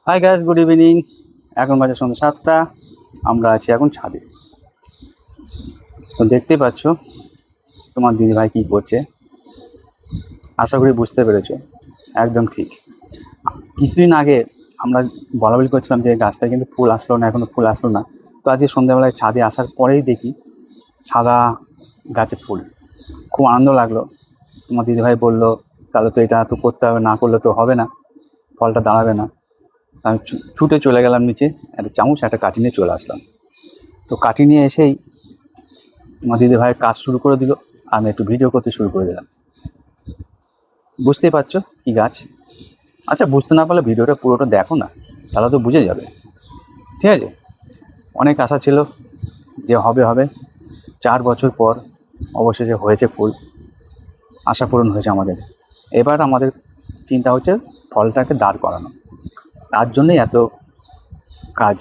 Hi guys, good evening. এখন বাজে সন্ধ্যা 7টা। আমরা আছি এখন ছাদে। তো দেখতেই পাচ্ছ তোমার দিদিভাই কী করছে। আশা করি বুঝতে পেরেছো। একদম ঠিক। কিছুদিন আগে আমরা বলাবলি করছিলাম যে গাছটায় কিন্তু ফুল আসলো না, এখনো ফুল আসলো না। তো আজকে সন্ধ্যাবেলায় ছাদে আসার পরেই দেখি সাদা গাছে ফুল। খুব আনন্দ লাগলো। তোমার দিদিভাই বললো তাহলে তো এটা তো করতে হবে, না করলে তো হবে না, ফলটা দাঁড়াবে না। আমি ছুটে চলে গেলাম নিচে, একটা চামচ একটা কাঠি নিয়ে চলে আসলাম। তো কাঠি নিয়ে এসেই আমার দিদিভাইয়ের কাজ শুরু করে দিল। আমি একটু ভিডিও করতে শুরু করে দিলাম। বুঝতেই পারছো কী গাছ। আচ্ছা, বুঝতে না পারলে ভিডিওটা পুরোটা দেখো না, তাহলে তো বুঝে যাবে। ঠিক আছে। অনেক আশা ছিল যে হবে হবে। 4 বছর পর অবশেষে হয়েছে ফুল। আশা পূরণ হয়েছে আমাদের। এবার আমাদের চিন্তা হচ্ছে ফলটাকে দাঁড় করানো। তার জন্যই এত কাজ,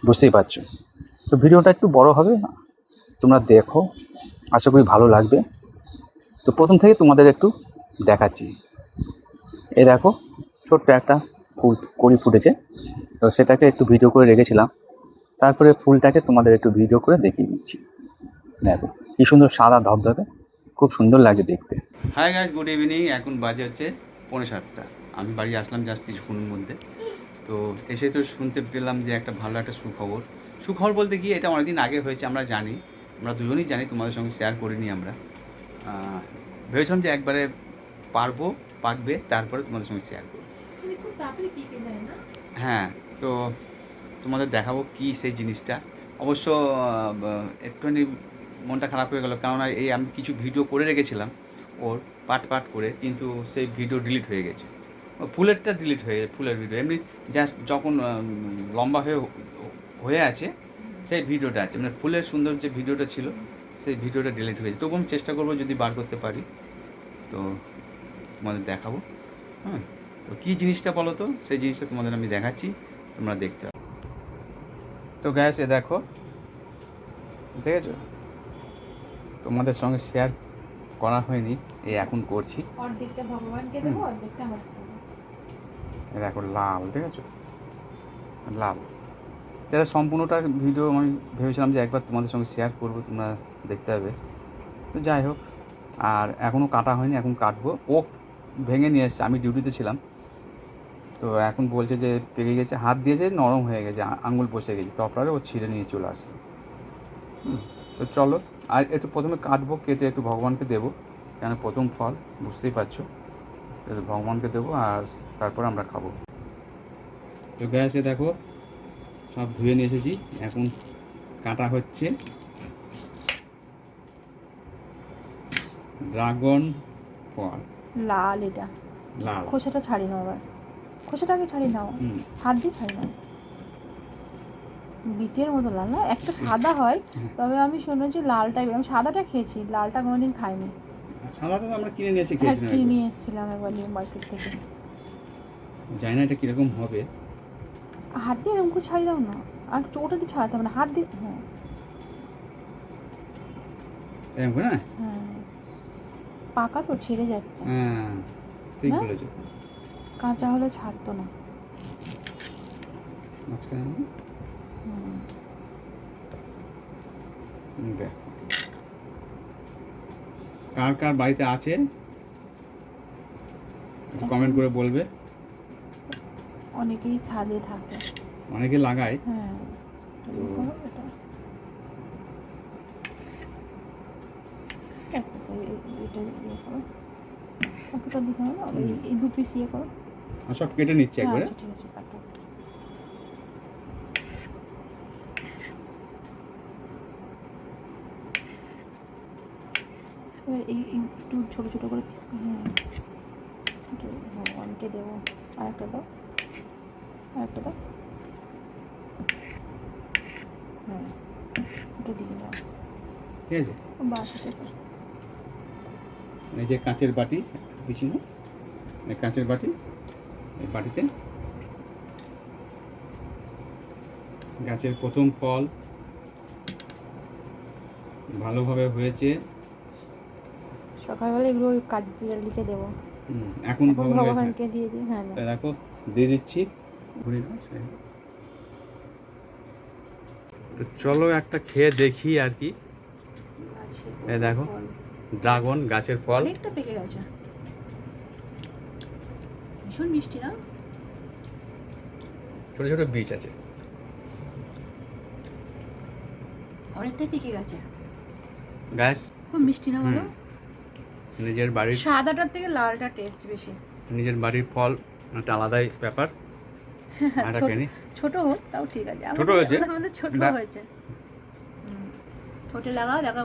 বুঝতেই পারছো। তো ভিডিওটা একটু বড় হবে, তোমরা দেখো, আশা করি ভালো লাগবে। তো প্রথম থেকে তোমাদের একটু দেখাচ্ছি। এই দেখো, ছোট্ট একটা ফুল কড়ি ফুটেছে। তো সেটাকে একটু ভিডিও করে রেখেছিলাম। তারপরে ফুলটাকে তোমাদের একটু ভিডিও করে দেখিয়ে দিচ্ছি। দেখো কী সুন্দর সাদা ধবধবে, খুব সুন্দর লাগছে দেখতে। Hi guys, good evening. এখন বাজে হচ্ছে 6:45। আমি বাড়ি আসলাম জাস্ট কিছুক্ষণের মধ্যে। তো এসে তো শুনতে পেলাম যে একটা ভালো একটা সুখবর। সুখবর বলতে কি, এটা অনেকদিন আগে হয়েছে, আমরা জানি, আমরা দুজনেই জানি, তোমাদের সঙ্গে শেয়ার করিনি আমরা। ভেবেছিলাম যে একবারে পারবো, পাকবে, তারপরে তোমাদের সঙ্গে শেয়ার করবো। হ্যাঁ, তো তোমাদের দেখাবো কি সেই জিনিসটা। অবশ্য একটুখানি মনটা খারাপ হয়ে গেল, কেননা এই আমি কিছু ভিডিও করে রেখেছিলাম ওর, পার্ট পার্ট করে, কিন্তু সেই ভিডিও ডিলিট হয়ে গেছে। ফুলেরটা ডিলিট হয়ে গেছে, ফুলের ভিডিও এমনি জাস্ট যখন লম্বা হয়ে হয়ে আছে সেই ভিডিওটা আছে, মানে ফুলের সুন্দর যে ভিডিওটা ছিল সেই ভিডিওটা ডিলিট হয়ে গেছে। তবু আমি চেষ্টা করবো যদি বার করতে পারি তো তোমাদের দেখাবো। হ্যাঁ, তো কী জিনিসটা বলো তো, সেই জিনিসটা তোমাদের আমি দেখাচ্ছি, তোমরা দেখতে পাবো। তো গ্যাস এ দেখো, দেখেছো, তোমাদের সঙ্গে শেয়ার করা হয়নি, এই এখন করছি। অর্ধেকটা ভগবানকে দেবো, অর্ধেকটা আমার দেবো। দেখো লাল, দেখেছো, লাল। এটা সম্পূর্ণটা ভিডিও আমি ভেবেছিলাম যে একবার তোমাদের সঙ্গে শেয়ার করবো, তোমরা দেখতে হবে। তো যাই হোক, আর এখনও কাটা হয়নি, এখন কাটবো। ও ভেঙে নিয়ে এসছে, আমি ডিউটিতে ছিলাম। তো এখন বলছে যে পেকে গেছে, হাত দিয়েছে নরম হয়ে গেছে, আঙুল বসে গেছে, তপরারে ও ছিঁড়ে নিয়ে চলে আসলো। তো চলো, আর একটু প্রথমে কাটবো, কেটে একটু ভগবানকে দেবো, কেন প্রথম ফল, বুঝতেই পারছো। একটু ভগবানকে দেবো আর তারপর আমরা খাবো। তো গ্যাসে দেখো সব ধুয়ে নিয়ে এসেছি, এখন কাটা হচ্ছে ড্রাগন ফল। লাল, এটা লাল। খোসাটা ছাড়ি নাও, আবার খোসাটা আগে ছাড়ি নাও, হাত দিয়ে ছাড়ি নাও। বিটের মতো লাল না, একটা সাদা হয়, তবে আমি শুনেছি লাল টাইপের। আমি সাদাটা খেয়েছি, লালটা কোনোদিন খাইনি। সাদাটা তো আমরা কিনে নিয়ে এসে হ্যাঁ, খেয়েছিলাম, কিনে নিয়ে এসেছিলাম একবার নিউ মার্কেট থেকে। জানি না এটা কীরকম হবে। হাত দিয়ে এরকম করে ছাড়ি দাও না, আর ওটা দিয়ে ছাড়াতে হবে না, হাত দিয়ে। হ্যাঁ এরকম করে না? হ্যাঁ, পাকা তো ছেড়ে যাচ্ছে। হ্যাঁ, ঠিক না, বলেছো। কাঁচা হলে ছাড়তো না। মাঝখানে দেখ, কার কার বাড়িতে আছে একটু কমেন্ট করে বলবে। অনেকেই ছাদে থাকে, অনেকে লাগায়। হ্যাঁ। তো এটা এটা ইয়ে করো, এতটা দিতে হবে না, এই 2 পিস ইয়ে করো। সব কেটে নিচ্ছে হ্যাঁ, একবারে। আচ্ছা ঠিক আছে, কাটো। এবার এই একটু ছোটো ছোটো করে পিস করে, হ্যাঁ, এটা ভগবানকে দেবো। আরেকটা দাও, আরেকটা দাও, হ্যাঁ, ওটা দিয়ে দাও। ঠিক আছে। বাস, ঠিক আছে। এই যে কাঁচের বাটি, পিছনে এই কাঁচের বাটি, এই বাটিতে গাছের প্রথম ফল ভালোভাবে হয়েছে। সকালবেলা এগুলো কাঠ দিয়ে লিখে দেবো, এখন ভগবানকে দিয়ে দিই। হ্যাঁ, দেখো দিয়ে দিচ্ছি, ঘুরিয়ে দাও side এ। তো চলো একটা খেয়ে দেখি আর কি। গাছের এই দেখো। ফল। ড্রাগন গাছের ফল। অনেকটা পেকে গেছে, ভীষণ মিষ্টি না? ছোট ছোট বীজ আছে। অনেকটাই পেকে গেছে, গ্যাস খুব মিষ্টি না বলো? নিজের বাড়ির সাদাটার থেকে লালটা টেস্ট বেশি। নিজের বাড়ির ফল একটা আলাদাই ব্যাপার। এটা খেয়ে নি। ছোট হোক তাও ঠিক আছে, ছোট হয়েছে? আমাদের ছোট না। হয়েছে। ঠোঁটে লাগাও, দেখো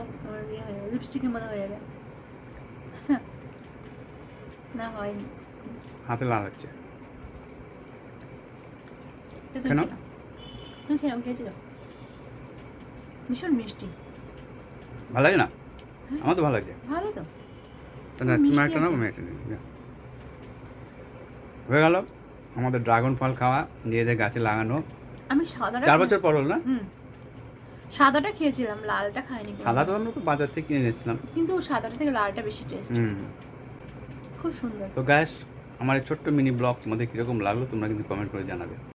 লিপস্টিকের মতো হয়ে যাবে। না হয়নি। হাতে লাল হচ্ছে। তো তুমি কেন? খেয়ে নাও। তুমি খেয়ে নাও, খেয়েছি তো। ভীষণ মিষ্টি। ভালো লাগে না? আমার তো ভালো লাগছে। ভালো তো। তাহলে তুমি মিষ্টি একটা নাও, আছে। আমি একটা নিই। হয়ে গেল আমাদের ড্রাগন ফল খাওয়া, নিজেদের গাছে লাগানো। আমি সাদাটা 4 বছর পর হলো না? সাদাটা খেয়েছিলাম, লালটা খাইনি কোনোদিন। সাদা তো আমরা তো বাজার থেকে কিনে নিয়েছিলাম। কিন্তু সাদাটা থেকে লালটা বেশি টেস্ট। খুব সুন্দর। তো গ্যাস, আমার এই ছোট্ট মিনি ব্লগ তোমাদের কীরকম লাগলো তোমরা কিন্তু কমেন্ট করে জানাবে।